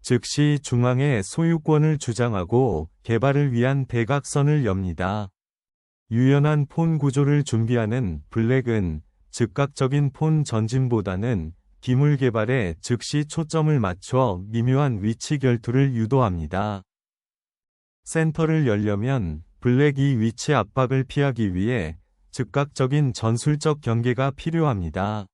즉시 중앙에 소유권을 주장하고 개발을 위한 대각선을 엽니다. 유연한 폰 구조를 준비하는 블랙은 즉각적인 폰 전진보다는 기물 개발에 즉시 초점을 맞춰 미묘한 위치 결투를 유도합니다. 센터를 열려면 블랙 이 위치 압박을 피하기 위해 즉각적인 전술적 경계가 필요합니다.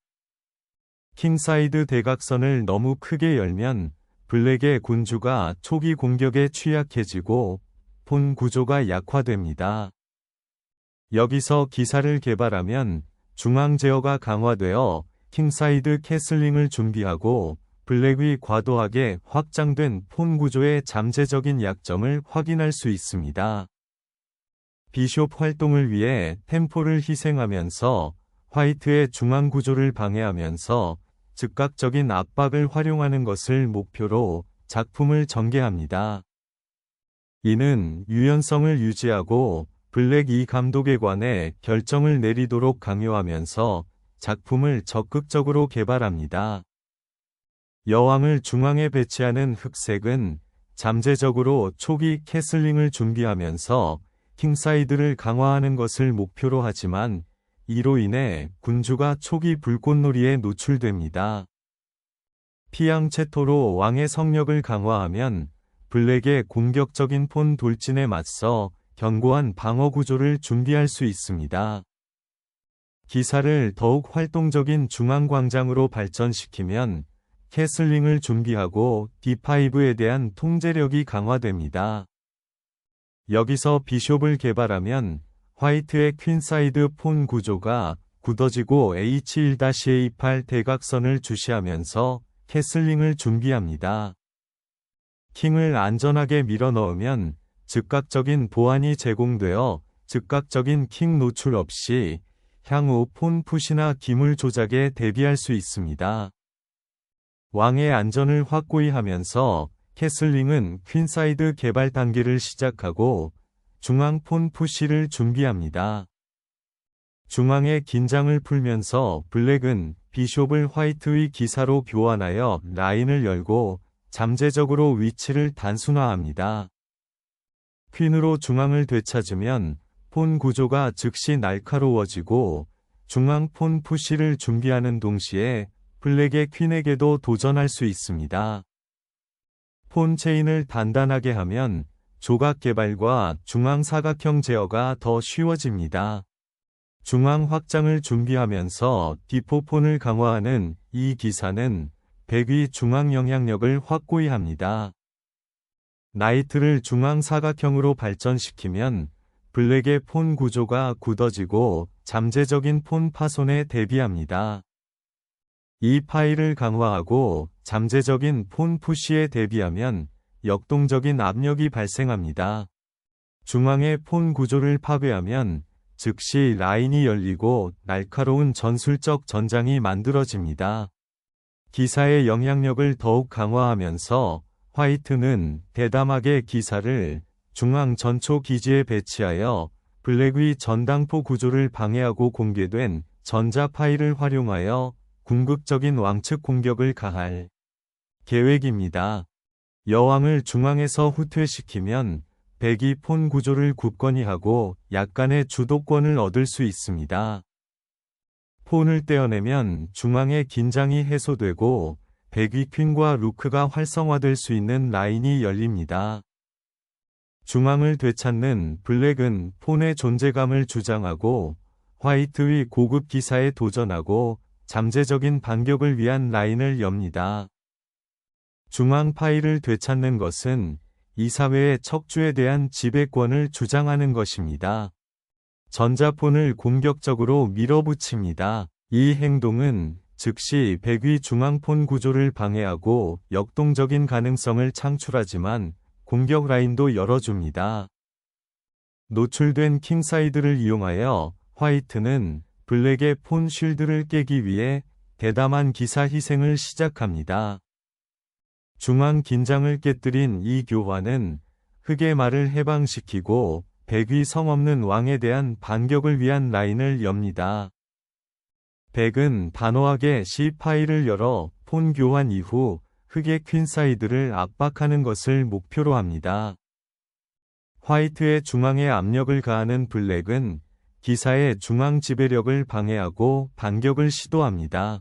킹사이드 대각선을 너무 크게 열면 블랙의 군주가 초기 공격에 취약해지고 폰 구조가 약화됩니다. 여기서 기사를 개발하면 중앙 제어가 강화되어 킹사이드 캐슬링을 준비하고 블랙이 과도하게 확장된 폰 구조의 잠재적인 약점을 확인할 수 있습니다. 비숍 활동을 위해 템포를 희생하면서 화이트의 중앙 구조를 방해하면서 즉각적인 압박을 활용하는 것을 목표로 작품을 전개합니다. 이는 유연성을 유지하고 블랙 이 감독에 관해 결정을 내리도록 강요하면서 작품을 적극적으로 개발합니다. 여왕을 중앙에 배치하는 흑색은 잠재적으로 초기 캐슬링을 준비하면서 킹사이드를 강화하는 것을 목표로 하지만 이로 인해 군주가 초기 불꽃놀이에 노출됩니다. 피앙체토로 왕의 성력을 강화하면 블랙의 공격적인 폰 돌진에 맞서 견고한 방어 구조를 준비할 수 있습니다. 기사를 더욱 활동적인 중앙광장으로 발전시키면 캐슬링을 준비하고 D5에 대한 통제력이 강화됩니다. 여기서 비숍을 개발하면 화이트의 퀸사이드 폰 구조가 굳어지고 H1-A8 대각선을 주시하면서 캐슬링을 준비합니다. 킹을 안전하게 밀어넣으면 즉각적인 보안이 제공되어 즉각적인 킹 노출 없이 향후 폰 푸시나 기물 조작에 대비할 수 있습니다. 왕의 안전을 확고히 하면서 캐슬링은 퀸사이드 개발 단계를 시작하고 중앙 폰 푸시를 준비합니다. 중앙의 긴장을 풀면서 블랙은 비숍을 화이트의 기사로 교환하여 라인을 열고 잠재적으로 위치를 단순화합니다. 퀸으로 중앙을 되찾으면 폰 구조가 즉시 날카로워지고 중앙 폰 푸시를 준비하는 동시에 블랙의 퀸에게도 도전할 수 있습니다. 폰 체인을 단단하게 하면 조각 개발과 중앙 사각형 제어가 더 쉬워집니다. 중앙 확장을 준비하면서 D4폰을 강화하는 이 기사는 백의 중앙 영향력을 확고히 합니다. 나이트를 중앙 사각형으로 발전시키면 블랙의 폰 구조가 굳어지고 잠재적인 폰 파손에 대비합니다. 이 파일을 강화하고 잠재적인 폰 푸시에 대비하면 역동적인 압력이 발생합니다. 중앙의 폰 구조를 파괴하면 즉시 라인이 열리고 날카로운 전술적 전장이 만들어집니다. 기사의 영향력을 더욱 강화하면서 화이트는 대담하게 기사를 중앙 전초 기지에 배치하여 블랙의 전당포 구조를 방해하고 공개된 전자 파일을 활용하여 궁극적인 왕측 공격을 가할 계획입니다. 여왕을 중앙에서 후퇴시키면 백이 폰 구조를 굳건히 하고 약간의 주도권을 얻을 수 있습니다. 폰을 떼어내면 중앙의 긴장이 해소되고 백이 퀸과 루크가 활성화될 수 있는 라인이 열립니다. 중앙을 되찾는 블랙은 폰의 존재감을 주장하고 화이트의 고급 기사에 도전하고 잠재적인 반격을 위한 라인을 엽니다. 중앙 파일을 되찾는 것은 이 사회의 척주에 대한 지배권을 주장하는 것입니다. 전자폰을 공격적으로 밀어붙입니다. 이 행동은 즉시 백의 중앙폰 구조를 방해하고 역동적인 가능성을 창출하지만 공격 라인도 열어줍니다. 노출된 킹사이드를 이용하여 화이트는 블랙의 폰 쉴드를 깨기 위해 대담한 기사 희생을 시작합니다. 중앙 긴장을 깨뜨린 이 교환은 흑의 말을 해방시키고 백의 성 없는 왕에 대한 반격을 위한 라인을 엽니다. 백은 단호하게 C 파일을 열어 폰 교환 이후 흑의 퀸사이드를 압박하는 것을 목표로 합니다. 화이트의 중앙에 압력을 가하는 블랙은 기사의 중앙 지배력을 방해하고 반격을 시도합니다.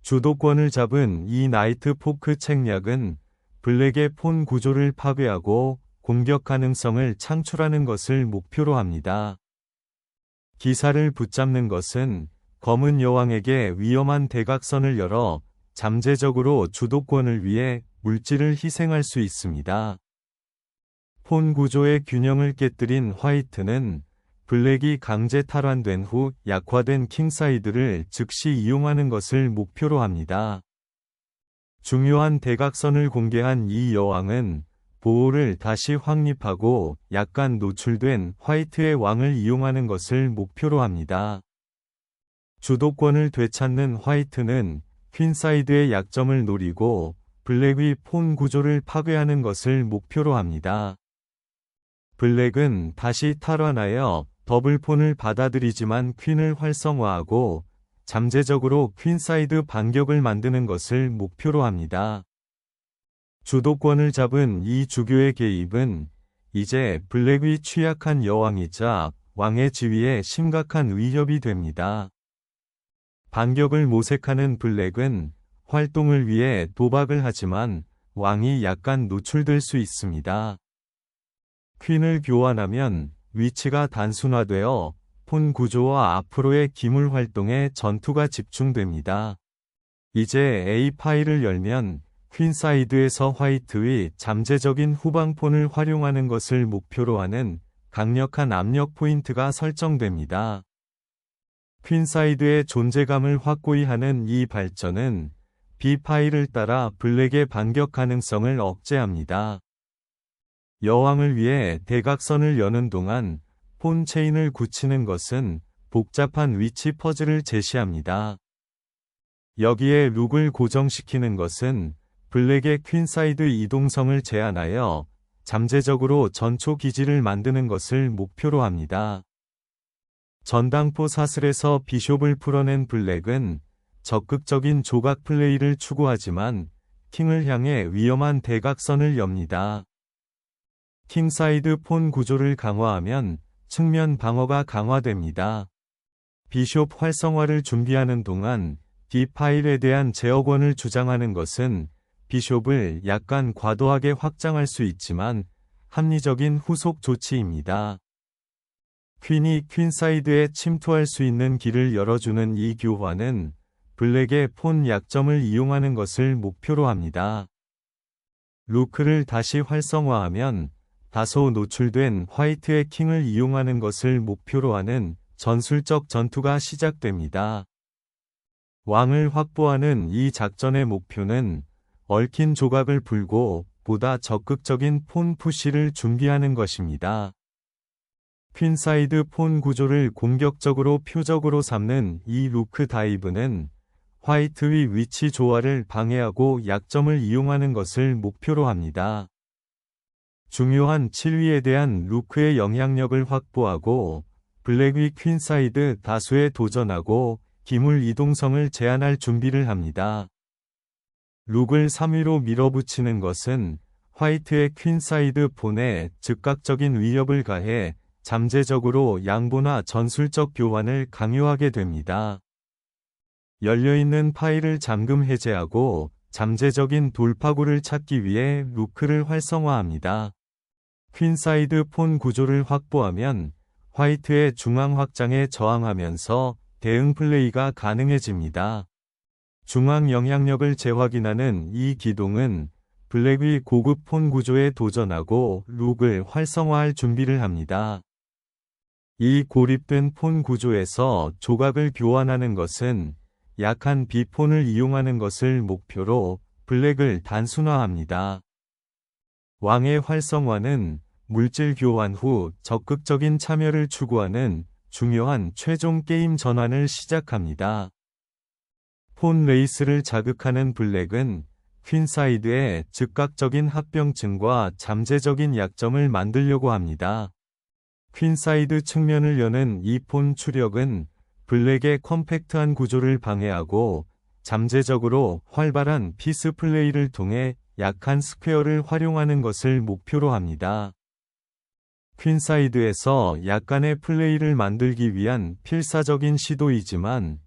주도권을 잡은 이 나이트 포크 책략은 블랙의 폰 구조를 파괴하고 공격 가능성을 창출하는 것을 목표로 합니다. 기사를 붙잡는 것은 검은 여왕에게 위험한 대각선을 열어 잠재적으로 주도권을 위해 물질을 희생할 수 있습니다. 폰 구조의 균형을 깨뜨린 화이트는 블랙이 강제 탈환된 후 약화된 킹사이드를 즉시 이용하는 것을 목표로 합니다. 중요한 대각선을 공개한 이 여왕은 보호를 다시 확립하고 약간 노출된 화이트의 왕을 이용하는 것을 목표로 합니다. 주도권을 되찾는 화이트는 퀸사이드의 약점을 노리고 블랙의 폰 구조를 파괴하는 것을 목표로 합니다. 블랙은 다시 탈환하여 더블폰을 받아들이지만 퀸을 활성화하고 잠재적으로 퀸사이드 반격을 만드는 것을 목표로 합니다. 주도권을 잡은 이 주교의 개입은 이제 블랙의 취약한 여왕이자 왕의 지위에 심각한 위협이 됩니다. 반격을 모색하는 블랙은 활동을 위해 도박을 하지만 왕이 약간 노출될 수 있습니다. 퀸을 교환하면 위치가 단순화되어 폰 구조와 앞으로의 기물 활동에 전투가 집중됩니다. 이제 A 파일을 열면 퀸사이드에서 화이트의 잠재적인 후방폰을 활용하는 것을 목표로 하는 강력한 압력 포인트가 설정됩니다. 퀸사이드의 존재감을 확고히 하는 이 발전은 B 파일을 따라 블랙의 반격 가능성을 억제합니다. 여왕을 위해 대각선을 여는 동안 폰 체인을 굳히는 것은 복잡한 위치 퍼즐을 제시합니다. 여기에 룩을 고정시키는 것은 블랙의 퀸사이드 이동성을 제한하여 잠재적으로 전초 기지를 만드는 것을 목표로 합니다. 전당포 사슬에서 비숍을 풀어낸 블랙은 적극적인 조각 플레이를 추구하지만 킹을 향해 위험한 대각선을 엽니다. 킹사이드 폰 구조를 강화하면 측면 방어가 강화됩니다. 비숍 활성화를 준비하는 동안 D 파일에 대한 제어권을 주장하는 것은 비숍을 약간 과도하게 확장할 수 있지만 합리적인 후속 조치입니다. 퀸이 퀸사이드에 침투할 수 있는 길을 열어주는 이 교환은 블랙의 폰 약점을 이용하는 것을 목표로 합니다. 루크를 다시 활성화하면 다소 노출된 화이트의 킹을 이용하는 것을 목표로 하는 전술적 전투가 시작됩니다. 왕을 확보하는 이 작전의 목표는 얽힌 조각을 풀고 보다 적극적인 폰 푸시를 준비하는 것입니다. 퀸사이드 폰 구조를 공격적으로 표적으로 삼는 이 루크 다이브는 화이트의 위치 조화를 방해하고 약점을 이용하는 것을 목표로 합니다. 중요한 7위에 대한 루크의 영향력을 확보하고 블랙의 퀸사이드 다수에 도전하고 기물 이동성을 제한할 준비를 합니다. 룩을 3위로 밀어붙이는 것은 화이트의 퀸사이드 폰에 즉각적인 위협을 가해 잠재적으로 양보나 전술적 교환을 강요하게 됩니다. 열려있는 파일을 잠금 해제하고 잠재적인 돌파구를 찾기 위해 루크를 활성화합니다. 퀸사이드 폰 구조를 확보하면 화이트의 중앙 확장에 저항하면서 대응 플레이가 가능해집니다. 중앙 영향력을 재확인하는 이 기동은 블랙의 고급 폰 구조에 도전하고 룩을 활성화할 준비를 합니다. 이 고립된 폰 구조에서 조각을 교환하는 것은 약한 B폰을 이용하는 것을 목표로 블랙을 단순화합니다. 왕의 활성화는 물질 교환 후 적극적인 참여를 추구하는 중요한 최종 게임 전환을 시작합니다. 폰 레이스를 자극하는 블랙은 퀸사이드의 즉각적인 합병증과 잠재적인 약점을 만들려고 합니다. 퀸사이드 측면을 여는 이 폰 추력은 블랙의 컴팩트한 구조를 방해하고 잠재적으로 활발한 피스 플레이를 통해 약한 스퀘어를 활용하는 것을 목표로 합니다. 퀸사이드에서 약간의 플레이를 만들기 위한 필사적인 시도이지만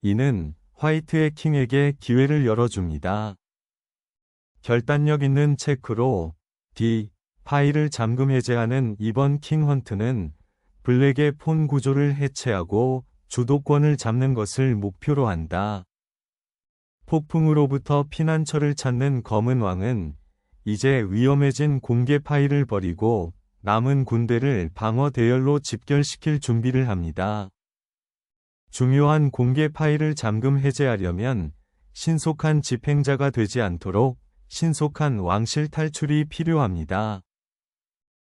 이는 화이트의 킹에게 기회를 열어줍니다. 결단력 있는 체크로 D-파이를 잠금 해제하는 이번 킹 헌트는 블랙의 폰 구조를 해체하고 주도권을 잡는 것을 목표로 한다. 폭풍으로부터 피난처를 찾는 검은 왕은 이제 위험해진 공개 파이를 버리고 남은 군대를 방어 대열로 집결시킬 준비를 합니다. 중요한 공개 파이를 잠금 해제하려면 신속한 집행자가 되지 않도록 신속한 왕실 탈출이 필요합니다.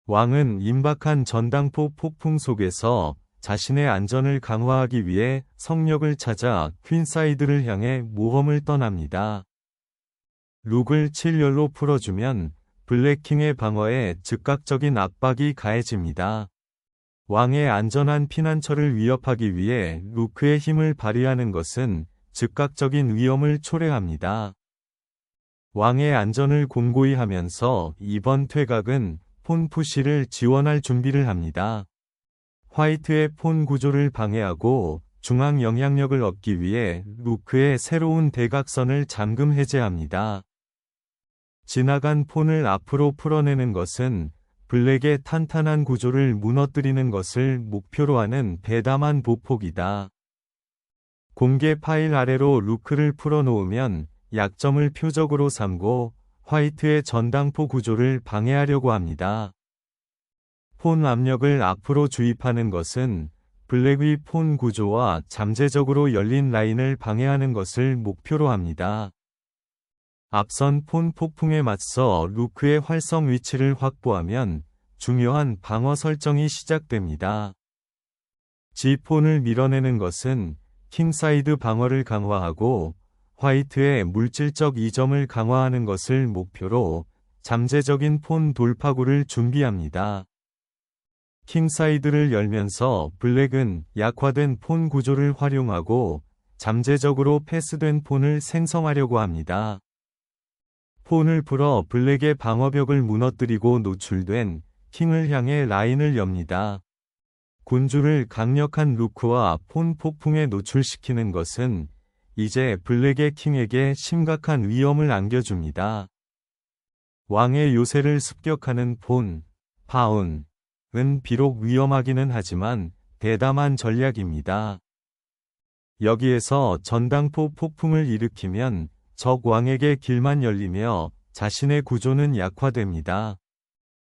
왕은 임박한 전당포 폭풍 속에서 자신의 안전을 강화하기 위해 성역을 찾아 퀸사이드를 향해 모험을 떠납니다. 룩을 7열로 풀어주면 블랙킹의 방어에 즉각적인 압박이 가해집니다. 왕의 안전한 피난처를 위협하기 위해 루크의 힘을 발휘하는 것은 즉각적인 위험을 초래합니다. 왕의 안전을 공고히 하면서 이번 퇴각은 폰 푸시를 지원할 준비를 합니다. 화이트의 폰 구조를 방해하고 중앙 영향력을 얻기 위해 루크의 새로운 대각선을 잠금 해제합니다. 지나간 폰을 앞으로 풀어내는 것은 블랙의 탄탄한 구조를 무너뜨리는 것을 목표로 하는 대담한 보폭이다. 공개 파일 아래로 루크를 풀어놓으면 약점을 표적으로 삼고 화이트의 전당포 구조를 방해하려고 합니다. 폰 압력을 앞으로 주입하는 것은 블랙의 폰 구조와 잠재적으로 열린 라인을 방해하는 것을 목표로 합니다. 앞선 폰 폭풍에 맞서 루크의 활성 위치를 확보하면 중요한 방어 설정이 시작됩니다. G폰을 밀어내는 것은 킹사이드 방어를 강화하고 화이트의 물질적 이점을 강화하는 것을 목표로 잠재적인 폰 돌파구를 준비합니다. 킹사이드를 열면서 블랙은 약화된 폰 구조를 활용하고 잠재적으로 패스된 폰을 생성하려고 합니다. 폰을 풀어 블랙의 방어벽을 무너뜨리고 노출된 킹을 향해 라인을 엽니다. 군주를 강력한 루크와 폰 폭풍에 노출시키는 것은 이제 블랙의 킹에게 심각한 위험을 안겨줍니다. 왕의 요새를 습격하는 폰, 파운은 비록 위험하기는 하지만 대담한 전략입니다. 여기에서 전당포 폭풍을 일으키면 적 왕에게 길만 열리며 자신의 구조는 약화됩니다.